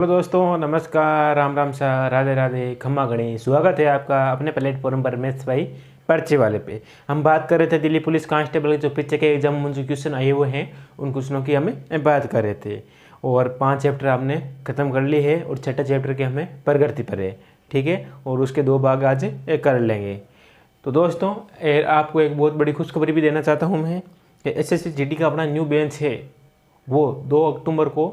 Hello दोस्तों, नमस्कार, राम राम सा, राधे राधे, खम्मा गणेश। स्वागत है आपका अपने प्लेटफॉर्म पर मैथ्स भाई पर्चे वाले पे। हम बात कर रहे थे दिल्ली पुलिस कांस्टेबल के जो पीछे के एग्जाम में जो क्वेश्चन आए हुए हैं उन क्वेश्चनों की हमें बात कर रहे थे। और 5 चैप्टर हमने ख़त्म कर ली है और छठे चैप्टर के हमें प्रगति पर है, ठीक है। और उसके 2 भाग आज कर लेंगे। तो दोस्तों, आपको एक बहुत बड़ी खुशखबरी भी देना चाहता हूँ मैं कि एसएससी जीडी का अपना न्यू बेंच है वो 2 अक्टूबर को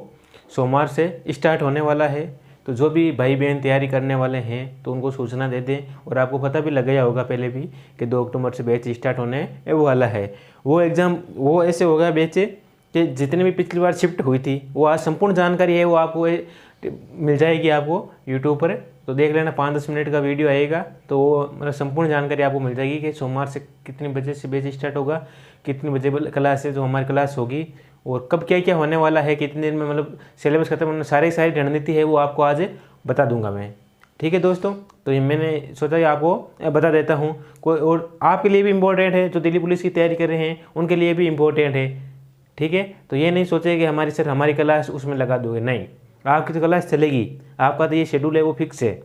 सोमवार से स्टार्ट होने वाला है। तो जो भी भाई बहन तैयारी करने वाले हैं तो उनको सूचना दे दें। और आपको पता भी लग गया होगा पहले भी कि 2 अक्टूबर से बैच स्टार्ट होने वाला है। वो एग्ज़ाम वो ऐसे होगा बैच कि जितने भी पिछली बार शिफ्ट हुई थी वो आज संपूर्ण जानकारी है वो आपको मिल जाएगी आपको यूट्यूब पर। तो देख लेना, 5-10 मिनट का वीडियो आएगा तो वो मतलब संपूर्ण जानकारी आपको मिल जाएगी कि सोमवार से कितने बजे से बैच स्टार्ट होगा, कितने बजे क्लास है जो हमारी क्लास होगी, और कब क्या क्या होने वाला है, कितने दिन में मतलब सिलेबस खत्म होने, सारी रणनीति है वो आपको आज बता दूंगा मैं, ठीक है दोस्तों। तो ये मैंने सोचा कि आपको बता देता हूँ। कोई और आपके लिए भी इम्पोर्टेंट है, जो दिल्ली पुलिस की तैयारी कर रहे हैं उनके लिए भी इम्पोर्टेंट है, ठीक है। तो ये नहीं सोचे कि हमारी सर हमारी क्लास उसमें लगा दोगे, नहीं, आपकी तो क्लास चलेगी। आपका तो ये शेड्यूल है वो फिक्स है,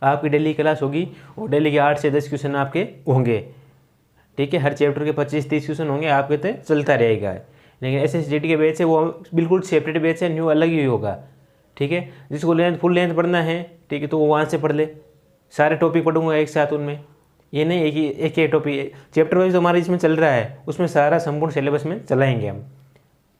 आपकी डेली क्लास होगी और डेली के 8 से 10 क्वेश्चन आपके होंगे, ठीक है। हर चैप्टर के 25-30 क्वेश्चन होंगे आपके, तो चलता रहेगा। लेकिन एसएसजीडी के बैच है वो बिल्कुल सेपरेट बैच है, न्यू अलग ही होगा, ठीक है। जिसको फुल लेंथ पढ़ना है, ठीक है, तो वो वहाँ से पढ़ ले। सारे टॉपिक पढ़ूंगा एक साथ उनमें, ये नहीं एक ही टॉपिक चैप्टर वाइज हमारा इसमें चल रहा है उसमें सारा संपूर्ण सिलेबस में चलाएंगे हम,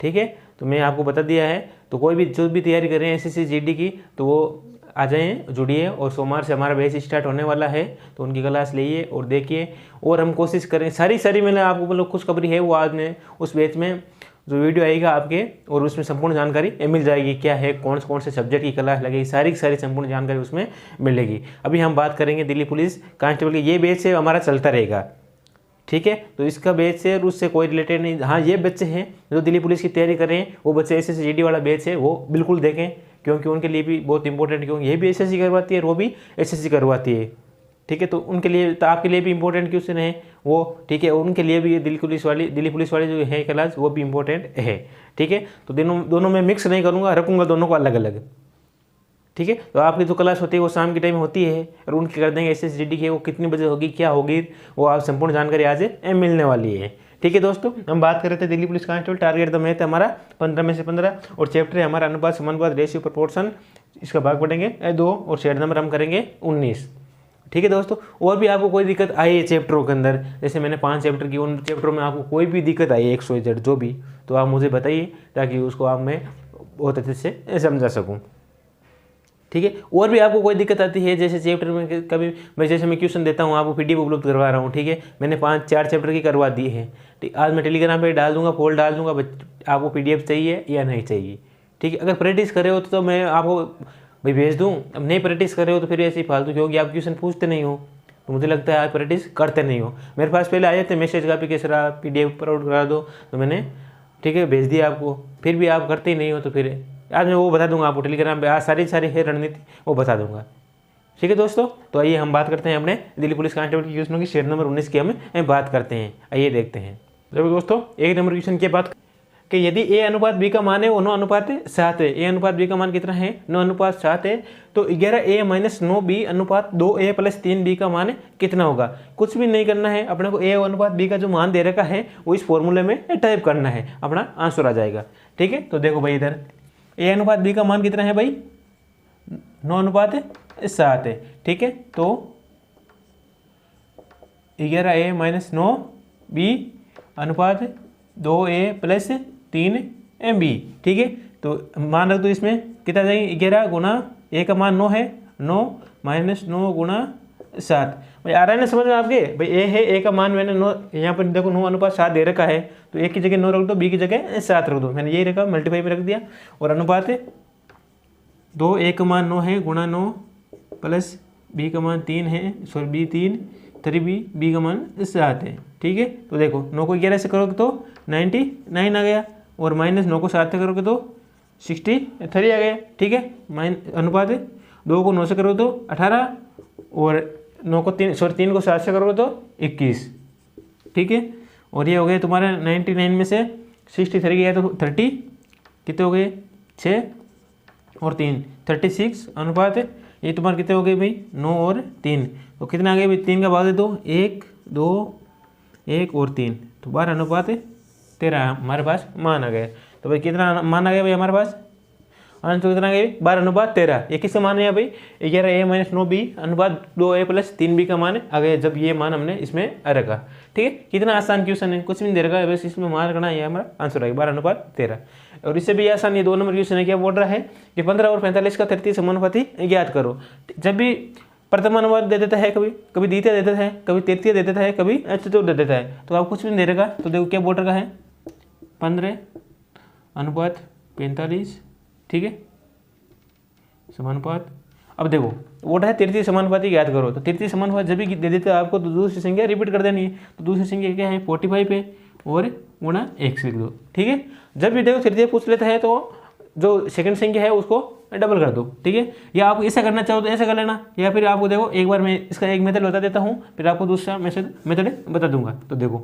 ठीक है। तो मैं आपको बता दिया है। तो कोई भी जो भी तैयारी कर रहे हैं एसएसजीडी की तो वो आ जाएँ, जुड़िए। और सोमवार से हमारा बैच स्टार्ट होने वाला है तो उनकी क्लास लीजिए और देखिए। और हम कोशिश करें सारी मैंने आपको मतलब खुशखबरी है वो आज में उस बैच में जो वीडियो आएगा आपके और उसमें संपूर्ण जानकारी मिल जाएगी, क्या है कौन से सब्जेक्ट की क्लास लगेगी, सारी की सारी संपूर्ण जानकारी उसमें मिलेगी। अभी हम बात करेंगे दिल्ली पुलिस कांस्टेबल की। ये बैच है हमारा चलता रहेगा, ठीक है। तो इसका बैच है और उससे कोई रिलेटेड नहीं। हाँ, ये बच्चे हैं जो दिल्ली पुलिस की तैयारी कर रहे हैं वो बच्चे एसएसजीडी वाला बैच है वो बिल्कुल देखें, क्योंकि उनके लिए भी बहुत इंपॉर्टेंट, क्योंकि ये भी एसएससी करवाती है और वो भी एसएससी करवाती है, ठीक है। तो उनके लिए तो आपके लिए भी इंपॉर्टेंट क्वेश्चन है वो, ठीक है। उनके लिए भी ये दिल्ली पुलिस वाली जो है क्लास वो भी इंपॉर्टेंट है, ठीक है। तो दोनों में मिक्स नहीं करूँगा, रखूँगा दोनों को अलग अलग, ठीक है। तो आपकी जो क्लास होती है वो शाम के टाइम होती है और उनकी कर देंगे एसएसजीडी की वो कितनी बजे होगी क्या होगी वो आप संपूर्ण जानकारी आज मिलने वाली है, ठीक है दोस्तों। हम बात कर रहे थे Delhi police constable. Target the math हमारा 15 में से 15 और चैप्टर है हमारा अनुपात समानुपात रेशियो प्रोपोर्शन। इसका भाग पढ़ेंगे 2 और शेड नंबर हम करेंगे 19, ठीक है दोस्तों। और भी आपको कोई दिक्कत आई है चैप्टरों के अंदर, जैसे मैंने 5 चैप्टर की, उन चैप्टरों में आपको कोई भी दिक्कत आई है 100 जो भी, तो आप मुझे बताइए ताकि उसको आप मैं बहुत अच्छे से समझा सकूँ, ठीक है। और भी आपको कोई दिक्कत आती है जैसे चैप्टर में कभी मैं क्वेश्चन देता हूँ आपको पीडीएफ उपलब्ध करवा रहा हूँ, ठीक है। मैंने 5-4 चैप्टर की करवा दी है, ठीक। आज मैं टेलीग्राम पे डाल दूंगा, पोल डाल दूंगा, आपको पीडीएफ चाहिए या नहीं चाहिए, ठीक है। अगर प्रैक्टिस करे हो तो मैं आपको भाई भेज दूँ, अब नहीं प्रैक्टिस करे हो तो फिर ऐसे ही फालतू, क्योंकि आप क्वेश्चन पूछते नहीं हो तो मुझे लगता है आप प्रैक्टिस करते नहीं हो। मेरे पास पहले आए थे मैसेज का भी कि सर आप पीडीएफ अपलोड करा दो, तो मैंने ठीक है भेज दिया आपको, फिर भी आप करते ही नहीं हो। तो फिर आज मैं वो बता दूंगा आपको टेलीग्राम पे, आज सारी है रणनीति वो बता दूंगा, ठीक है दोस्तों। तो आइए हम बात करते हैं अपने दिल्ली पुलिस कांस्टेबल की क्वेश्चनों की। शेड नंबर 19 की हमें बात करते हैं, आइए देखते हैं। तो दोस्तों 1 नंबर क्वेश्चन की बात कि यदि ए अनुपात बी का मान है वो 9:7 है। ए अनुपात बी का मान कितना है? 9:7 है। तो 11A - 9B अनुपात 2A + 3B का मान कितना होगा? कुछ भी नहीं करना है अपने को, ए अनुपात बी का जो मान दे रखा है वो इस फॉर्मूले में टाइप करना है, अपना आंसर आ जाएगा, ठीक है। तो देखो भाई इधर ए अनुपात बी का मान कितना है भाई? 9:7 है, ठीक है। तो 11A - 9B अनुपात 2A + 3B, ठीक है। तो मान रख दो इसमें कितना जाएंगे? 11 गुना ए का मान 9 है, 9 - 9 गुना 7। भाई आ रहा है ना समझ में आपके? भाई ए है, ए का मान मैंने 9 यहाँ पर देखो 9:7 दे रखा है, तो ए की जगह 9 रख दो, बी की जगह 7 रख दो। मैंने यही रखा, मल्टीप्लाई में रख दिया। और अनुपात 2 ए का मान 9 है गुना 9 प्लस बी का मान 3 है, सॉरी बी 3 3B, बी का मान 7 है, ठीक है। तो देखो 9 को 11 से करोगे तो 99 आ गया, और -9 को 7 से करोगे तो 63 आ गया, ठीक है। अनुपात 2 को 9 से करोगे तो 18, और 9 को 3 को 7 से करोगे तो 21, ठीक है। और ये हो गए तुम्हारे 99 में से 63 गया तो 30, कितने हो गए? 6, और 3, 36 अनुपात ये तुम्हारे कितने हो गए भाई 9 और 3, तो कितने आ गए भाई 3 का भाग दे दो 1 2 1 और 3, तो 12 अनुपात 13 हमारे पास मान आ गया। तो भाई कितना मान आ गया भाई हमारे पास आंसर कितना गया 12 अनुपात 13। ये किससे मान है भाई 11a - 9b अनुपात 2a + 3b का मान आ गया जब ये मान हमने इसमें रखा। ठीक है, कितना आसान क्वेश्चन है, कुछ भी नहीं दे रखा है, बस इसमें मान रखना है, हमारा आंसर आएगा 12 अनुपात 13। और इससे भी आसान ये 2 नंबर क्वेश्चन है, क्या बोल रहा है कि 15 और 45 का तृतीय समानुपाती ज्ञात करो। जब भी प्रथम अनुपात दे देता है, कभी कभी द्वितीय दे देता है, कभी तृतीय दे देता है, कभी चतुर्थ दे देता है, तो आप कुछ भी नहीं दे रखा, तो देखो क्या बोल रखा है 15 अनुपात 45। ठीक है, समानुपात। अब देखो वो है तृतीय समानुपाती ज्ञात करो, तो तृतीय समानुपात जब भी दे देते हैं आपको तो दूसरी संख्या रिपीट कर देनी है, तो दूसरी संख्या क्या है 45 है और गुणा x लिख दो। ठीक है, जब भी देखो तृतीय पूछ लेता है तो जो सेकंड संख्या है उसको डबल कर दो। ठीक है, या आप ऐसा करना चाहो तो ऐसा कर लेना, या फिर आपको देखो एक बार मैं इसका एक मेथड बता देता हूँ, फिर आपको दूसरा मेथड बता दूंगा। तो देखो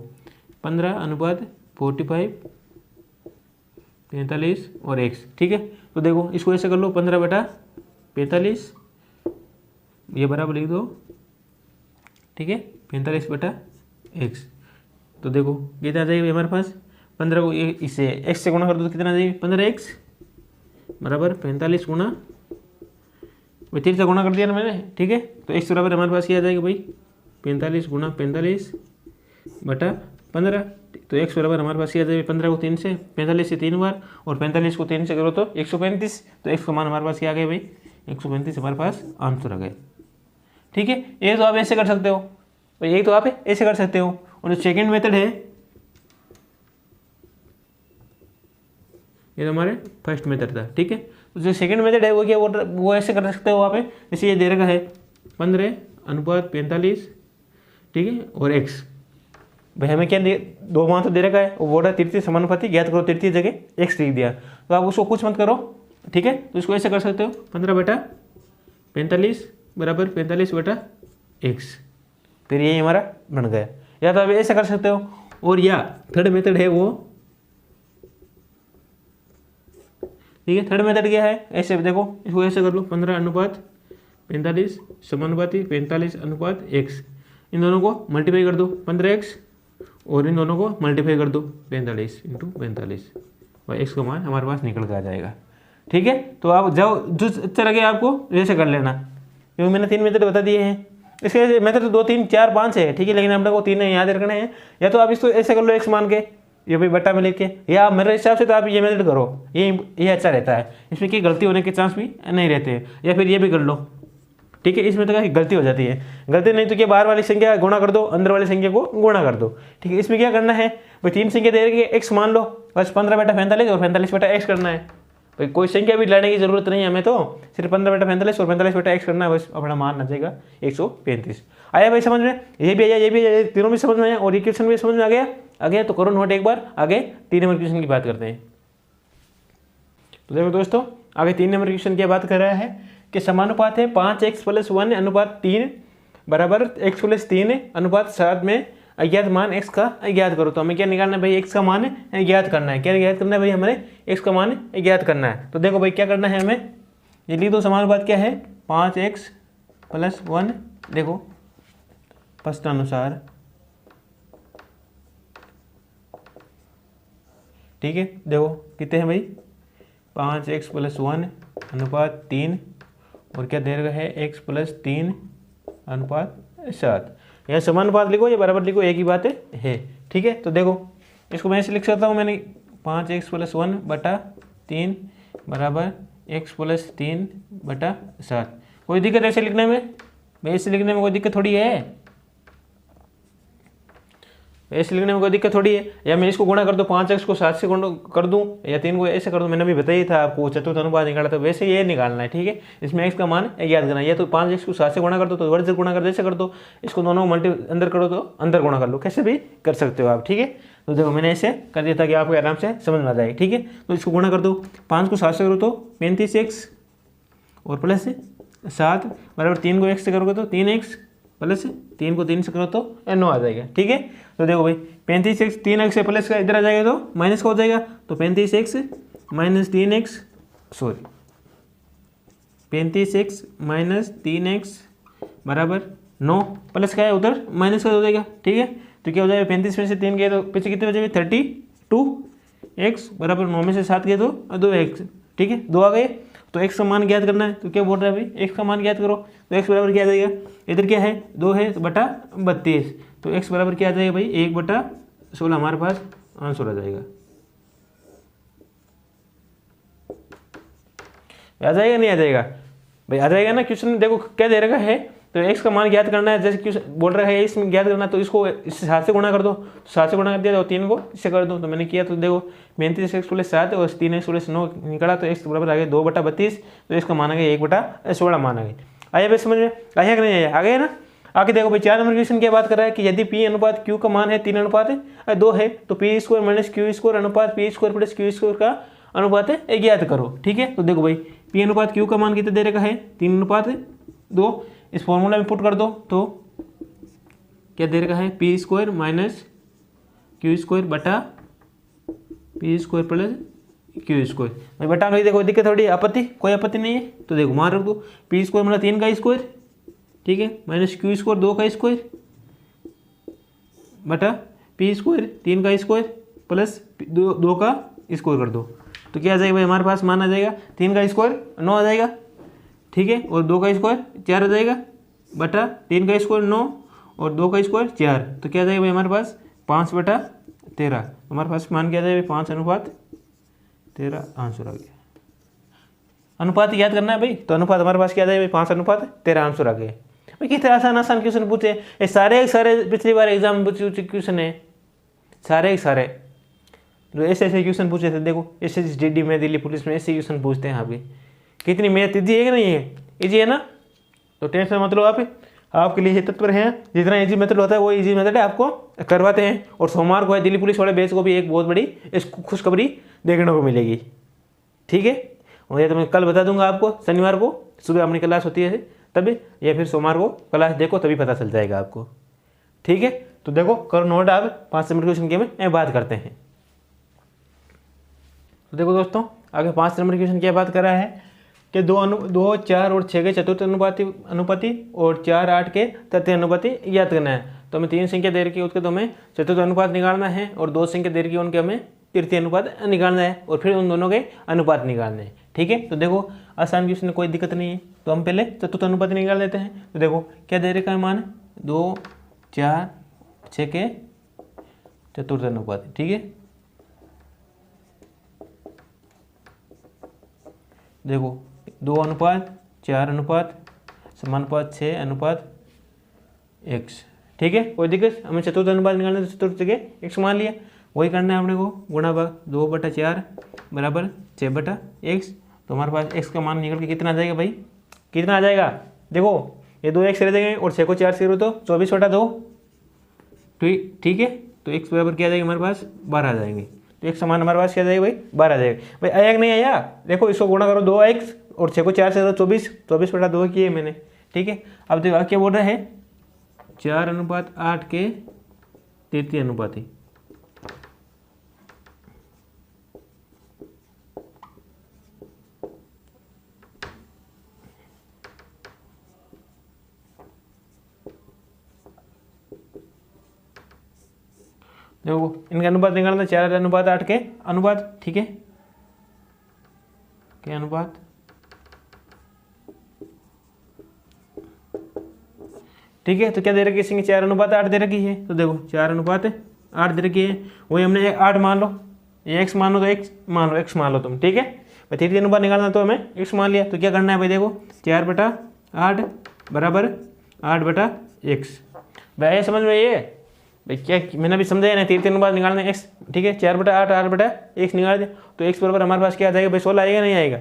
15 अनुपात 45 45 और x। ठीक है, तो देखो इसको ऐसे कर लो 15/45 ये बराबर लिख दो। ठीक है, 45/x। तो देखो कितना आ जाएगा हमारे पास 15 को इसे x से गुणा कर दो तो कितना आ जाएगा 15x बराबर 45 गुणा 3 से गुणा कर दिया ना मैंने। ठीक है, तो x बराबर हमारे पास क्या आ जाएगा भाई 45 गुणा 45/15। तो x बराबर हमारे पास क्या आ जाएगा 15 को 3 से 45 से 3 बार और 45 को 3 से करो तो 135। तो x का मान हमारे पास क्या आ गया भाई 135 हमारे पास आंसर आ गए। ठीक है, ये तो आप ऐसे कर सकते हो, तो ये तो आप ऐसे कर सकते हो। और जो सेकेंड मेथड है ये तो हमारे फर्स्ट मेथड था। ठीक है, तो जो सेकंड मेथड है वो क्या वो ऐसे कर सकते हो आप, जैसे ये दे रखा है 15 अनुपात 45। ठीक है, और x भाई हमें क्या दो मान तो दे रखा है, वो बोल रहा है तृतीय समानुपाती ज्ञात करो, तृतीय जगह x लिख दिया, तो आप उसको कुछ मत करो। ठीक है, तो इसको ऐसे कर सकते हो 15/45 बराबर 45/x, फिर ये हमारा बन गया। या तो आप ऐसे कर सकते हो, और या थर्ड मेथड है वो। ठीक है, थर्ड मेथड क्या है, ऐसे देखो इसको ऐसे कर लो 15 अनुपात 45 समानुपाती 45 अनुपात x, इन दोनों को मल्टीप्लाई कर दो 15x और इन दोनों को मल्टीप्लाई कर दो 45 × 45 और x का मान हमारे पास निकल के आ जाएगा। ठीक है, तो आप जाओ जो अच्छा लगे आपको वैसे कर लेना, क्योंकि मैंने 3 मेथड बता दिए हैं। इसके मेथड तो 2 3 4 5 है। ठीक है, लेकिन हम लोग को 3 याद रखने हैं। या तो आप इसको ऐसे कर लो x मान के ये भाई बट्टा में लेके, या मेरे हिसाब से तो आप ये मेथड करो, ये अच्छा रहता है, इसमें की गलती होने के चांस भी नहीं रहते हैं। या फिर ये भी कर लो। ठीक है, इसमें तो क्या गलती हो जाती है, गलती नहीं तो क्या बाहर वाली संख्या गुणा कर दो, अंदर वाली संख्या को गुणा कर दो। ठीक है, इसमें क्या करना है भाई 3 संख्या दे रही है x मान लो, बस 15/45 और 45/x करना है। भाई कोई संख्या भी लाने की जरूरत नहीं है हमें, तो सिर्फ 15/45 और 45/x करना है, बस अपना मान आ जाएगा 135। आया भाई समझ में, ये भी आया ये भी आया, तीनों भी समझ में आया और ये क्वेश्चन भी समझ में आ गया। तो करो नोट एक बार, आगे 3 नंबर क्वेश्चन की बात करते हैं। तो देखो दोस्तों, आगे 3 नंबर क्वेश्चन की बात कर रहा है कि समानुपात है 5x + 1 अनुपात 3 बराबर x + 3 अनुपात 7 में अज्ञात मान x का ज्ञात करो। तो हमें क्या निकालना है भाई, x का मान ज्ञात करना है। क्या ज्ञात करना है भाई, हमें x का मान ज्ञात करना है। तो देखो भाई क्या करना है हमें, ये लिख दो समानुपात क्या है 5x + 1, देखो प्रश्नानुसार। ठीक है, देखो कितने हैं भाई 5x + 1 अनुपात 3 और क्या दे रखा है x + 3 अनुपात 7। यह समानुपात लिखो या बराबर लिखो, एक ही बात है। ठीक है, तो देखो इसको मैं ऐसे लिख सकता हूँ, मैंने 5x + 1/3 बराबर x + 3/7। कोई दिक्कत ऐसे लिखने में भाई, ऐसे लिखने में कोई दिक्कत थोड़ी है, ऐसे लिखने में कोई दिक्कत थोड़ी है। या मैं इसको गुणा कर दूँ 5x को 7 से गुणा कर दूँ, या 3 को ऐसे कर दूँ, मैंने अभी बताया था आपको चतुर्थ अनुपात निकाला था, वैसे ये निकालना है। ठीक है, इसमें x का मान याद करना है। या तो 5x को 7 से गुणा कर दो तो वर्ग से गुणा कर दो, ऐसे कर दो, इसको दोनों को अंदर करो तो अंदर गुणा कर लो, कैसे भी कर सकते हो आप। ठीक है, तो देखो मैंने ऐसे कर दिया था कि आपको आराम से समझ में आ जाए। ठीक है, तो इसको गुणा कर दो, 5 को 7 से करो तो 35x और प्लस 7 बराबर 3 को x से करोगे तो 3x प्लस 3 को 3 से करो तो 9 आ जाएगा। ठीक है, तो देखो भाई 35x 3x से प्लस का इधर आ जाएगा तो माइनस का हो जाएगा, तो 35x - 3x sorry 35x minus 3x बराबर 9 प्लस क्या है उधर माइनस का हो जाएगा। ठीक है, तो क्या हो जाएगा 35 में से 3 गए तो पीछे कितने हो जाएंगे 32x बराबर 9 में से 7 गए तो 2x। ठीक है, 2 आ गए तो x का मान ज्ञात करना है। तो क्या बोल रहा है भाई x का मान ज्ञात करो, तो x बराबर क्या आ जाएगा, इधर क्या है 2 है तो बटा 32, तो x बराबर क्या आ जाएगा भाई 1/16 हमारे पास आंसर आ जाएगा। आ जाएगा नहीं आ जाएगा भाई, आ जाएगा ना। क्वेश्चन देखो क्या दे रखा है, तो x का मान ज्ञात करना है, जैसे क्वेश्चन बोल रहा है इसमें ज्ञात करना, तो इसको इससे 7 से गुणा कर दो, 7 से गुणा कर दिया तो 3 को इससे कर दो, तो मैंने किया। तो देखो 35x प्लस 7 और 3x प्लस 9 निकला, तो x बराबर आ गया 2/32, तो इसका मान आ गया 1/16 मान आ गया। आया भाई समझ में, आया कि नहीं आया, आ गया ना। आगे देखो भाई 4 नंबर क्वेश्चन क्या बात कर रहा है कि यदि p अनुपात q का मान है 3:2 है, तो p² माइनस q² अनुपात p² प्लस q² का अनुपात है ज्ञात करो। ठीक है, तो देखो भाई p अनुपात q का मान कितना दे रखा है 3:2, इस फॉर्मूला में पुट कर दो तो क्या दे रखा है p² माइनस q² बटा p² प्लस q²। भाई बटा भाई देखो दिक्कत थोड़ी आपत्ति, कोई आपत्ति नहीं है, तो देखो मान रख दो p² मतलब 3 का स्क्वायर, ठीक है, माइनस q² 2 का स्क्वायर बटा p² 3 का स्क्वायर प्लस 2 का स्क्वायर कर दो, तो क्या आ जाएगा भाई हमारे पास मान आ जाएगा 3 का स्क्वायर 9 आ जाएगा। ठीक है, और 2 का स्क्वायर 4 आ जाएगा बटा 3 का स्क्वायर 9 और 2 का स्क्वायर 4, तो क्या आ जाएगा भाई हमारे पास 5/13। हमारे पास मान क्या आ जाएगा 5:13 आंसर आ गया। अनुपात याद करना है भाई, तो अनुपात हमारे पास क्या आ जाएगा भाई 5:13 आंसर आ गया। भाई कितने आसान आसान क्वेश्चन पूछे, ये सारे पिछली बार एग्जाम में पूछे क्वेश्चन है, सारे जो ऐसे क्वेश्चन पूछे थे। देखो SSDD में, दिल्ली पुलिस में ऐसे क्वेश्चन पूछते हैं आपके। कितनी मेहनत इजी है कि नहीं है, इजी है ना, तो टेंशन मतलब आपके लिए तत्पर हैं। जितना इजी मेथड होता है वो इजी मेथड है, आपको करवाते हैं। और सोमवार को है दिल्ली पुलिस वाले बैच को भी एक बहुत बड़ी खुशखबरी देखने को मिलेगी। ठीक है, और ये तो मैं कल बता दूंगा आपको, शनिवार को सुबह अपनी क्लास होती है तभी, या फिर सोमवार को क्लास देखो तभी पता चल जाएगा आपको। ठीक है, तो देखो करो नोट, आप 5 नंबर क्वेश्चन के में बात करते हैं। तो देखो दोस्तों आगे 5 नंबर क्वेश्चन क्या बात कर रहा है कि 2, 4 और 6 के चतुर्थ अनुपाति और 4, 8 के तृतीय अनुपाति ज्ञात करना है। तो हमें 3 संख्या दे रखी है, उसके तो हमें चतुर्थ अनुपात निकालना है, और 2 संख्या दे रखी है उनके हमें तृतीय अनुपात निकालना है, और फिर उन दोनों के अनुपात निकालने हैं। ठीक है, तो देखो आसान क्वेश्चन, कोई दिक्कत नहीं है, तो हम पहले चतुर्थ अनुपात निकाल देते हैं। तो देखो क्या दे रखा है मान 2, 4, 6 के चतुर्थ अनुपात। ठीक है, देखो 2:4 समानुपात 6:x। ठीक है, कोई दिक्कत, हमें चतुर्थ अनुपात निकालना है, तो चतुर्थ जगह x मान लिया, वही करना है अपने को, गुणा भाग 2/4 बराबर 6/x। तो हमारे पास x का मान निकल के कितना आ जाएगा भाई, कितना आ जाएगा, देखो ये 2x रह जाएंगे और 6 को 4 से करो तो 24/2। ठीक है, तो x बराबर क्या आ जाएगा हमारे पास 12 आ जाएंगे। तो एक समान हमारे पास क्या जाएगा भाई 12 आ जाएगा। भाई आया कि नहीं आया, देखो इसको गुणा करो 2x और 6 को 4 से 24/2 किए मैंने। ठीक है, अब देखो क्या बोल रहा है 4:8 के तृतीय अनुपाती। देखो इनका अनुपात निकालना 4:8 के अनुपात। ठीक है, के अनुपात, ठीक है, तो क्या दे रखी है इसकी 4:8 दे रखी है। तो देखो 4:8 दे रखी है, वही हमने 8 मान लो, ये x मान लो, तो x मान लो तुम। ठीक है, भाई तृतीय अनुपात निकालना तो हमें x मान लिया, तो क्या करना है भाई, देखो 4/8 बराबर 8/x। भाई आया समझ में ये, भाई क्या मैंने अभी समझाया ना, तृतीय अनुपात निकालना है x। ठीक है, 4/8 8/x निकाल दे, तो x बराबर हमारे पास क्या आ जाएगा भाई 16 आएगा नहीं आएगा,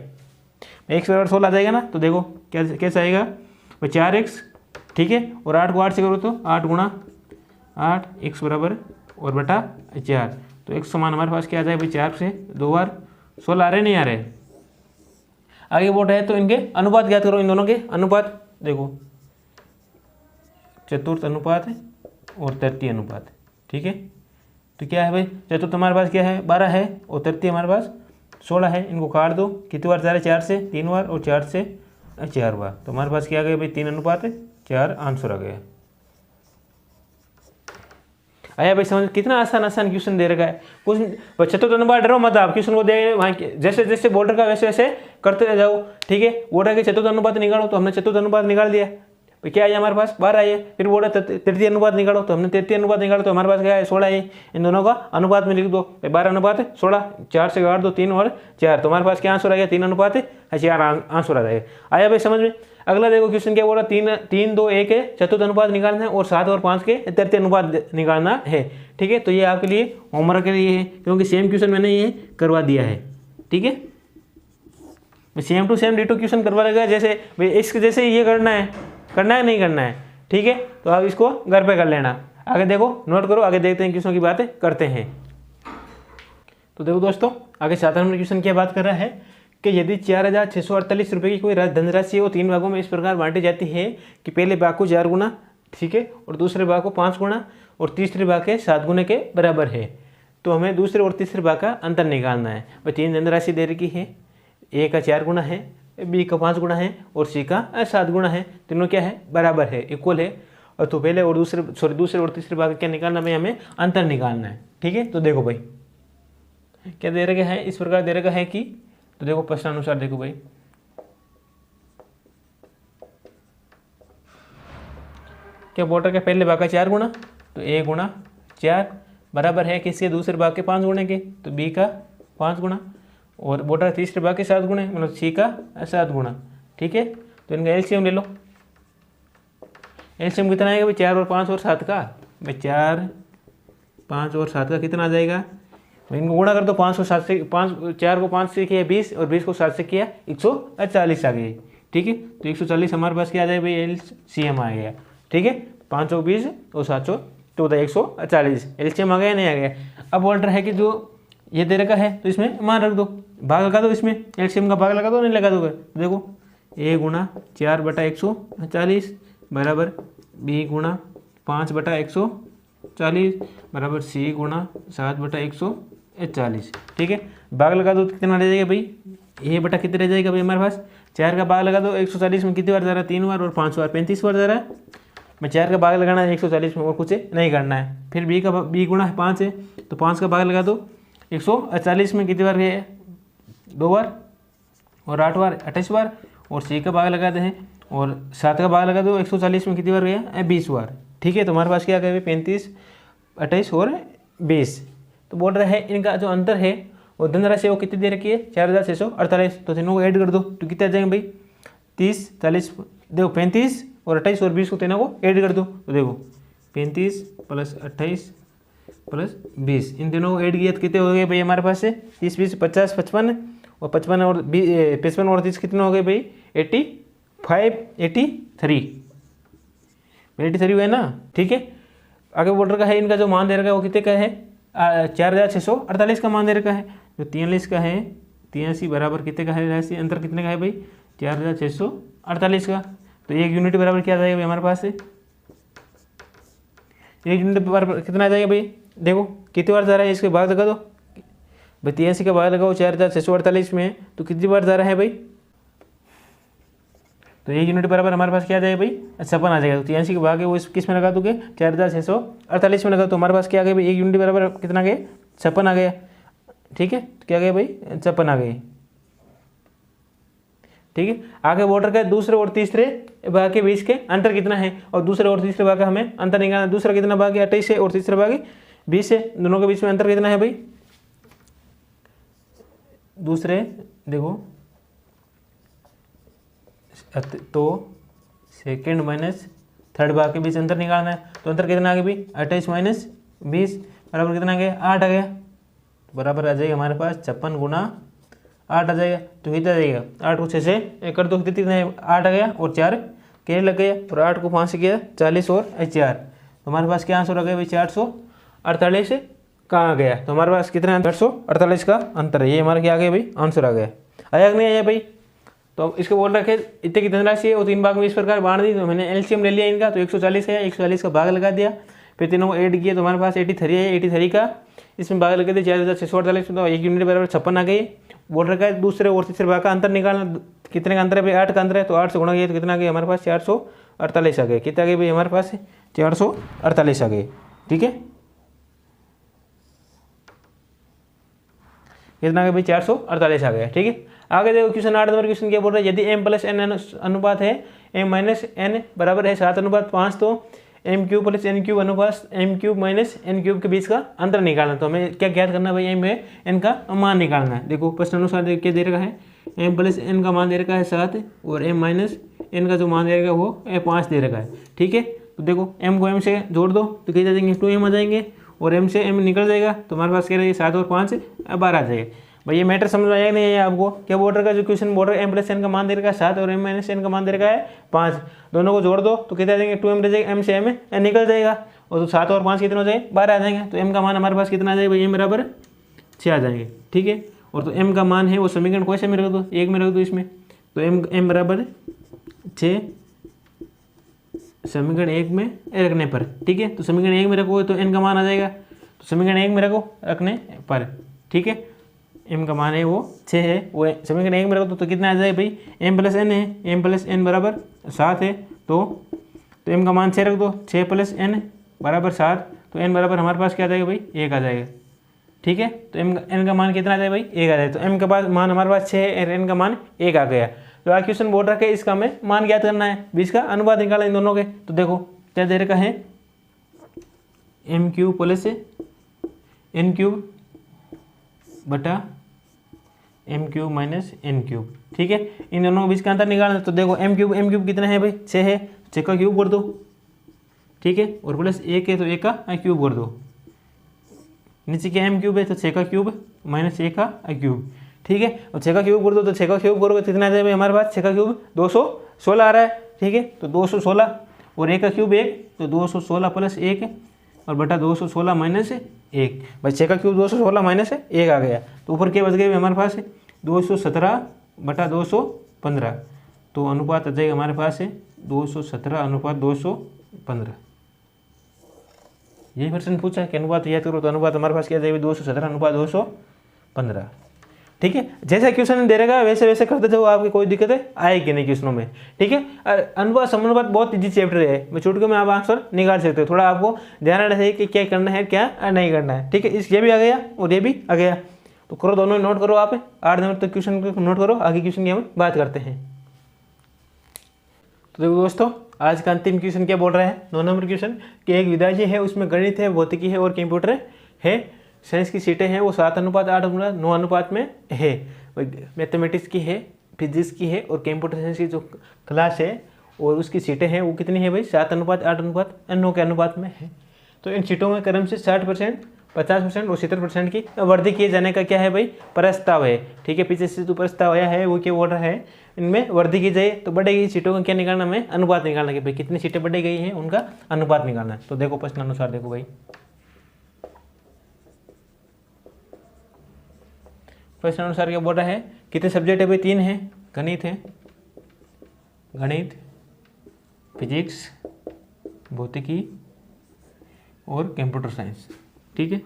x बराबर 16 आ जाएगा ना। तो देखो क्या कैसे आएगा भाई 4x। ठीक है, और 8 को 8 से करो तो 8 गुणा 8 x बराबर और बटा 4, तो x समान हमारे पास क्या आ जाएगा भाई 4 से 2 बार 16 आ रहे नहीं आ रहे। आगे बोल रहे हैं तो इनके अनुपात ज्ञात करो, इन दोनों के अनुपात। देखो चतुर्थ अनुपात और तृतीय अनुपात। ठीक है, तो क्या है भाई चतुर्थ हमारे पास क्या है 12 है, और तृतीय हमारे पास 16 है। इनको काट दो, कितनी बार 4 से 3 बार और 4 से 4 हुआ। तो हमारे पास क्या आ गया भाई 3:4 आंसर आ गया। आया भाई समझ? कितना आसान आसान क्वेश्चन दे रखा है। कुछ चतुर्थ अनुपात डरो मत, आप क्वेश्चन को दे वहाँ जैसे जैसे बॉर्डर का वैसे वैसे करते जाओ, ठीक है। बॉर्डर के चतुर्थ अनुपात निकालो, तो हमने चतुर्थ अनुपात निकाल दिया, तो क्या आया हमारे पास 12 आइए। फिर बोला तृतीय अनुपात निकालो, तो हमने तृतीय अनुपात निकाला, तो हमारे पास क्या है 16 आइए। इन दोनों का अनुपात में लिख दो, 12:16, 4 से काट दो 3 और 4, तो हमारे पास क्या आंसर आ गया 3:4 आंसर आ जाएगा। आया भाई समझ में? अगला देखो क्वेश्चन क्या बोला, 3, 2, 1 के चतुर्थ अनुपात निकालना है और 7 और 5 के तृतीय अनुपात निकालना है, ठीक है। तो ये आपके लिए होमवर्क के लिए है, क्योंकि सेम क्वेश्चन मैंने ये करवा दिया है, ठीक है। Same to same ditto question करवा लगा, जैसे भाई इसके जैसे ये करना है नहीं करना है, ठीक है। तो आप इसको घर पे कर लेना। आगे देखो, नोट करो, आगे देखते हैं क्वेश्चन की बातें करते हैं। तो देखो दोस्तों, आगे 7 नंबर क्वेश्चन क्या बात कर रहा है कि यदि 4,648 रुपये की कोई धनराशि वो 3 भागों में इस प्रकार बांटी जाती है कि पहले भाग को 4 गुना, ठीक है, और दूसरे भाग को 5 गुना और तीसरे भाग के 7 गुने के बराबर है, तो हमें दूसरे और तीसरे भाग का अंतर निकालना है। भाई 3 धनराशि दे रखी है, ए का 4 गुना है, बी का 5 गुना है और सी का 7 गुना है, तीनों क्या है बराबर है, इक्वल है। और तो पहले और दूसरे और तीसरे भाग क्या निकालना है, हमें अंतर निकालना है, ठीक है। तो देखो भाई क्या दे रखा है, इस प्रकार दे रखा है कि, तो देखो प्रश्नानुसार देखो भाई, क्या बॉर्डर के पहले भाग का 4 गुना, तो ए गुना 4 बराबर है किसके, दूसरे भाग के 5 गुणे के, तो बी का 5 गुना, और बॉर्डर तीसरे भाग के 7 गुणे, मतलब सी का 7 गुना, ठीक है। तो इनका एलसीएम ले लो। एलसीएम कितना आएगा भाई, 4 और 5 और 7 का, भाई 4, 5 और 7 का कितना आ जाएगा, भाई इनको गुणा कर दो। 5 को 7 से 4 को 5 से किया 20 और 20 को 7 से किया 140 आ गई, ठीक है। तो 140 हमारे पास क्या आ जाएगा भाई, एलसीएम आ गया, ठीक है। 520 और 714 140 एलसीएम आ गया, नहीं आ गया। अब ऑर्डर है कि जो ये दे रखा है, तो इसमें मान रख दो, भाग लगा दो, इसमें एलसीएम का भाग लगा दो, नहीं लगा दोगे। देखो ए गुना 4/140 बराबर बी गुना 5/140 बराबर सी गुना 7/140, ठीक है। भाग लगा दो तो कितना रह जाएगा भाई, ए बटा कितने रह जाएगा भाई हमारे पास, 4 का भाग लगा दो 140 में कितनी बार जा रहा है, 3 बार, और 5 बार 35 बार जा रहा है। मैं 4 का भाग लगाना है 140 में, और कुछ नहीं करना है। फिर बी गुणा 5 है, तो 5 का भाग लगा दो 140 में कितनी बार गए, 2 बार, और 8 बार 28 बार, और सी का भाग लगाते हैं और 7 का भाग लगा दो 140 में कितनी बार गया, 20 बार, ठीक है। तो हमारे पास क्या आ गया 35, 28 और 20। तो बोल रहा है इनका जो अंतर है वो धनराशि वो कितनी दे रखी है, 4,648, तो तीनों को ऐड कर दो तो कितने आ जाएंगे भाई, 30, 40, देखो 35 और 28 और 20 को तीनों को ऐड कर दो, तो देखो 35 + 28 + 20, इन तीनों को ऐड किया तो कितने हो गए भाई हमारे पास से, 30, 20, 50, 55, और 55 और 55 और 30 कितने हो गए भाई, 85, 83 हुए ना, ठीक है। आगे बॉर्डर का है, इनका जो मान दे रखा है वो कितने का है, 4,648 का मान दे रखा है। जो 43 का है, 83 बराबर कितने का है राशि, अंतर कितने का है भाई, 4,648 का। तो 1 यूनिट बराबर क्या आ जाएगा भाई हमारे पास से, 1 यूनिट बराबर कितना आ जाएगा भाई, देखो कितनी बार जा रहा है, इसके भाग लगा दो भाई, 83 का भाग लगाओ 4,648 में, तो कितनी बार जा रहा है भाई, तो 1 यूनिट बराबर हमारे पास क्या आ जाएगा भाई, 56 आ जाएगा। तो 83 के भाग है वो किस में लगा दोगे, 4,648 में लगा, तो हमारे पास क्या आ गया भाई, 1 यूनिट बराबर कितना गया, 56 आ गया, ठीक है। तो क्या गया भाई, 56 आ गए, ठीक है। आगे बॉर्डर का दूसरे और तीसरे भाग के बीच के अंतर कितना है, और दूसरे और तीसरे भाग का हमें अंतर निकालना है। दूसरा कितना भाग है 28 है और तीसरा भाग है 20 है, दोनों के बीच में अंतर कितना है भाई, दूसरे देखो तो सेकेंड माइनस थर्ड भाग के बीच अंतर निकालना है, तो अंतर कितना आ गया भाई, 28 - 20 बराबर कितना आ गया, 8 आ गया, तो बराबर आ जाएगा हमारे पास 56 गुना 8 आ जाएगा। तो कितना आ जाएगा, 8 को 6 से कर दो, कितने 8 आ गया, और 4 के लग गया, और 8 को 5 से किया 40 और 4, तो हमारे पास क्या आंसर आ गया भाई, 448 कहाँ आ गया, तो हमारे पास कितना 448 का अंतर है, ये हमारा क्या आ गया भाई, आंसर आ गया। आया कि नहीं आया भाई। तो इसको बोल रखे इतने की धनराशि है वो 3 भाग में इस प्रकार बांट दी, तो मैंने एलसीएम ले लिया इनका, तो 140 है, 140 का भाग लगा दिया, फिर तीनों को ऐड किया, तो हमारे पास 83 है, 83 का इसमें भाग लगा दिया 4,648, तो 1 यूनिट बराबर 56 आ गई। बोल रखा है दूसरे और तीसरे भाग का अंतर निकालना, कितने का अंतर है भाई, 8 का अंतर है, तो 8 से गुणा किया तो कितना आ गया हमारे पास 448 आ गए। कितना आ गए भाई हमारे पास 448 आ गए। ठीक है, कितना आ गया भाई 448 आ गया। ठीक है, आगे देखो क्वेश्चन 8 नंबर क्वेश्चन क्या बोल रहा है, यदि m प्लस n अनुपात है m माइनस n बराबर है 7:5 तो m cube plus n cube अनुपात m cube minus n cube के बीच का अंतर निकालना। तो हमें क्या ज्ञात करना है भाई, m है n का मान निकालना है। देखो प्रश्न अनुसार क्या दे रखा है, m प्लस n का मान दे रखा है 7 और m माइनस n का जो मान दे रखा है वो 5 दे रखा है। ठीक है, तो देखो m को m से जोड़ दो तो कितने आ जाएंगे 2m आ जाएंगे, और m से m निकल जाएगा तो हमारे पास क्या रहेगा 7 और 5 12 आ जाएगा। भाई ये मैटर समझ में आया नहीं है आपको, क्या बॉर्डर का जो question border m plus n का मान दे रखा है 7 और m माइनस n का मान दे रखा है 5, दोनों को जोड़ दो तो कितना आ जाएंगे 2m रह जाएगा, m से m निकल जाएगा, और तो 7 और 5 कितने हो जाएंगे 12 आ जाएंगे। तो m का मान हमारे पास कितना आ जाएगा भाई, m बराबर 6 आ जाएंगे। ठीक है, और तो m का मान है वो समीकरण कौन से में रख दो, 1 में रख दो इसमें, तो m बराबर 6 समीकरण 1 में रखने पर। ठीक है, तो समीकरण 1 में रखोगे तो n का मान आ जाएगा, तो समीकरण 1 में रखो रखने पर। ठीक है, m का मान है वो 6 है, वो समीकरण 1 में रखो तो कितना आ जाएगा भाई, m प्लस n है, m प्लस n बराबर 7 है, तो m का मान 6 रख दो, 6 प्लस n बराबर 7, तो n बराबर हमारे पास क्या आ जाएगा भाई 1 आ जाएगा। ठीक है, तो n का मान कितना आ जाएगा भाई 1 आ जाएगा, तो m का पास मान हमारे पास 6 है और n का मान 1 आ गया। तो आज क्वेश्चन बोल रखा है इसका हमें मान ज्ञात करना है, बीच का अनुपात निकालना इन दोनों के। तो देखो क्या दे रखा है, m cube plus n cube बटा m cube minus n cube. ठीक है, इन दोनों के बीच का अंतर निकालना। तो देखो m क्यूब कितना है भाई 6 है, 6 का क्यूब कर दो। ठीक है, और प्लस 1 है तो 1 का क्यूब कर दो, नीचे क्या m क्यूब है तो 6 का क्यूब माइनस 1 का क्यूब। ठीक है, और 6 का क्यूब कर दो तो 6 का क्यूब करोगे कितना आ जाएगा हमारे पास, 6 का क्यूब 216 आ रहा है। ठीक है, तो 216 और 1 का क्यूब 1, तो 216 प्लस 1 और बटा 216 माइनस 1। भाई 6 का क्यूब 216 माइनस 1 आ गया, तो ऊपर क्या बच गए हमारे पास 217 बटा 215, तो अनुपात आ जाएगा हमारे पास 217 अनुपात 215। यही प्रश्न पूछा है कि अनुपात याद करो, तो अनुपात हमारे पास क्या जाएगा 217 अनुपात 215। ठीक है, जैसा क्वेश्चन दे रहेगा वैसे वैसे करते जाओ, आपकी कोई दिक्कत आएगी नहीं क्वेश्चनों में। ठीक है, अनुपात समानुपात बहुत इजी चैप्टर है, मैं चुटकी में आप आंसर निकाल सकते हो, थोड़ा आपको ध्यान रखना चाहिए कि क्या करना है क्या नहीं करना है। ठीक है, इस ये भी आ गया और ये भी आ गया, तो करो दोनों नोट करो आप, 8 नंबर तक क्वेश्चन को नोट करो, आगे क्वेश्चन की हम बात करते हैं। तो देखो दोस्तों, आज का अंतिम क्वेश्चन क्या बोल रहा है, 9 नंबर क्वेश्चन कि एक विद्यार्थी है, उसमें गणित है, भौतिकी है और कंप्यूटर है, साइंस की सीटें हैं वो 7:8:9 में है, मैथमेटिक्स की है, फिजिक्स की है और कंप्यूटर साइंस की जो क्लास है और उसकी सीटें हैं वो कितनी है भाई 7:8:9 के अनुपात में है। तो इन सीटों में क्रम से 60%, 50% और 70% की वृद्धि किए जाने का क्या है भाई प्रस्ताव है। ठीक है, पीछे से जो प्रस्ताव आया है वो क्या बोल रहा है, इनमें वृद्धि की जाए तो बढ़ेगी सीटों का क्या निकालना, हमें अनुपात निकालना कि भाई कितनी सीटें बढ़ गई हैं उनका अनुपात निकालना है। तो देखो प्रश्न अनुसार देखो भाई, प्रश्न अनुसार क्या बोल रहा है, कितने सब्जेक्ट है भाई 3 है, गणित फिजिक्स भौतिकी और कंप्यूटर साइंस। ठीक है,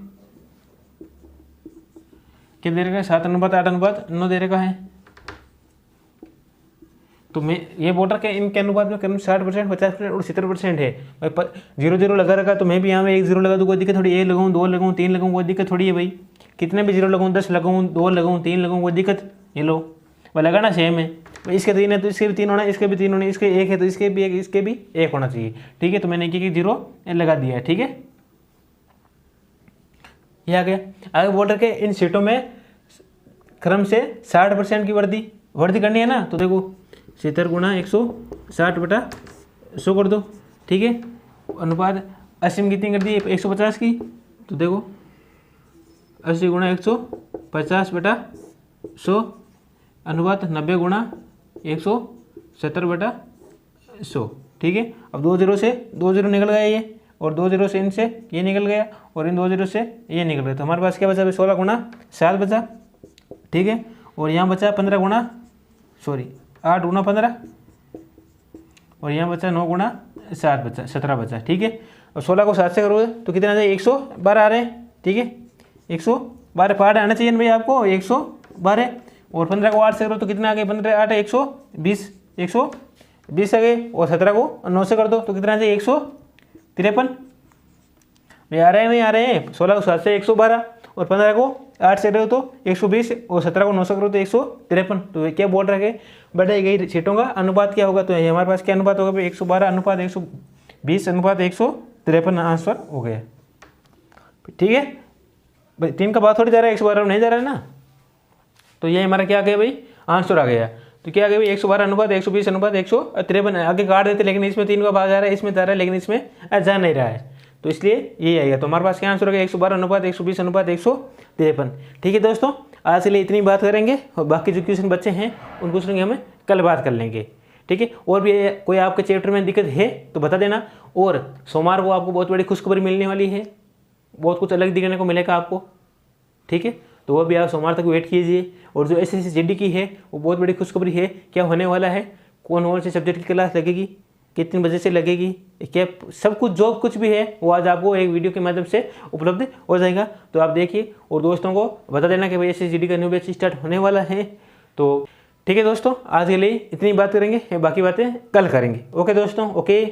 क्या दे रखा है 7:8:9 दे रखा है, तो मैं ये बोल रहा है इनके अनुपात में करीब 60%, 50% और 70% है। भाई 0 लगा रखा, तो मैं भी यहाँ में 1 0 लगा दूँ कोई दिक्कत थोड़ी, 1 लगाऊँ 2 लगाऊँ 3 लगाऊँ कोई दिक्कत थोड़ी है भाई, कितने भी 0 लगाऊँ 10 लगाऊँ 2 लगाऊँ 3 लगाऊँ कोई दिक्कत, ये लो भाई लगाना सेम है, इसके 3 है तो इसके भी 3 होना, इसके भी 3 होना, इसके 1 है तो इसके भी 1, इसके भी 1 होना चाहिए। ठीक है, तो मैंने 0 लगा दिया है। ठीक है, ये आ गया। आगे बोल रखे इन सीटों में क्रम से 60% की वृद्धि करनी है ना, तो देखो 70 गुणा 160 बटा 100 कर दो। ठीक है, अनुपात 80 में कितनी कर दी 150 की, तो देखो 80 गुणा 150 बटा 100 अनुपात 90 गुणा 170 बटा 100। ठीक है, अब 2 0 से 2 0 निकल गया ये, और 2 0 से इनसे ये निकल गया और इन 2 0 से ये निकल गया, तो हमारे पास क्या बचा 16 गुणा 7 बचा। ठीक है, और यहाँ बचा 8 गुणा 15 और यहाँ बचा 9 गुणा 7 बचा 17 बचा। ठीक है, और 16 को 7 से करोगे तो कितना आ जाए 112 आ रहे हैं। ठीक है, 112 पार्ट आना चाहिए भाई आपको, 112 और 15 को 8 से करो तो कितना आ गया, 15 8 120, 120 आ गए। और 17 को 9 से कर दो तो कितना आ जाए, 153। आ रहे हैं नहीं आ रहे हैं, 16 को 7 से 112, और 15 को 8 से करो तो 120, और 17 को 9 से करो तो 153। तो ये क्या बोल रहे हैं, बढ़े गई सीटों का अनुपात क्या होगा, तो ये हमारे पास क्या अनुपात होगा भाई, 112 अनुपात 120 अनुपात 153 आंसर हो गया। ठीक है भाई, 3 का बात थोड़ी जा रहा है, 112 नहीं जा रहा है ना। तो ये हमारा क्या आ गया भाई, आंसर आ गया। तो क्या आ गया भाई, 112 अनुपात 120 अनुपात 153। आगे काट देते, लेकिन इसमें 3 का भाग जा रहा है, इसमें जा रहा है, लेकिन इसमें जा नहीं रहा है, तो इसलिए ये आएगा। तो हमारे पास क्या आंसर हो गया, 112 अनुपात 120 अनुपात 153। ठीक है दोस्तों, आज के लिए इतनी बात करेंगे, और बाकी जो क्वेश्चन बच्चे हैं उन क्वेश्चन की हमें कल बात कर लेंगे। ठीक है, और भी कोई आपके चैप्टर में दिक्कत है तो बता देना। और सोमवार को आपको बहुत बड़ी खुशखबरी मिलने वाली है, बहुत कुछ अलग दिखने को मिलेगा आपको। ठीक है, तो वो भी आप सोमवार तक वेट कीजिए। और जो SSC GD की है वो बहुत बड़ी खुशखबरी है, क्या होने वाला है, कौन से सब्जेक्ट की क्लास लगेगी, कितने बजे से लगेगी, क्या सब कुछ जो कुछ भी है वो आज आपको एक वीडियो के माध्यम से उपलब्ध हो जाएगा। तो आप देखिए और दोस्तों को बता देना कि भाई SSC GD का न्यू बैच स्टार्ट होने वाला है। तो ठीक है दोस्तों, आज के लिए इतनी बात करेंगे, बाकी बातें कल करेंगे। ओके दोस्तों, ओके।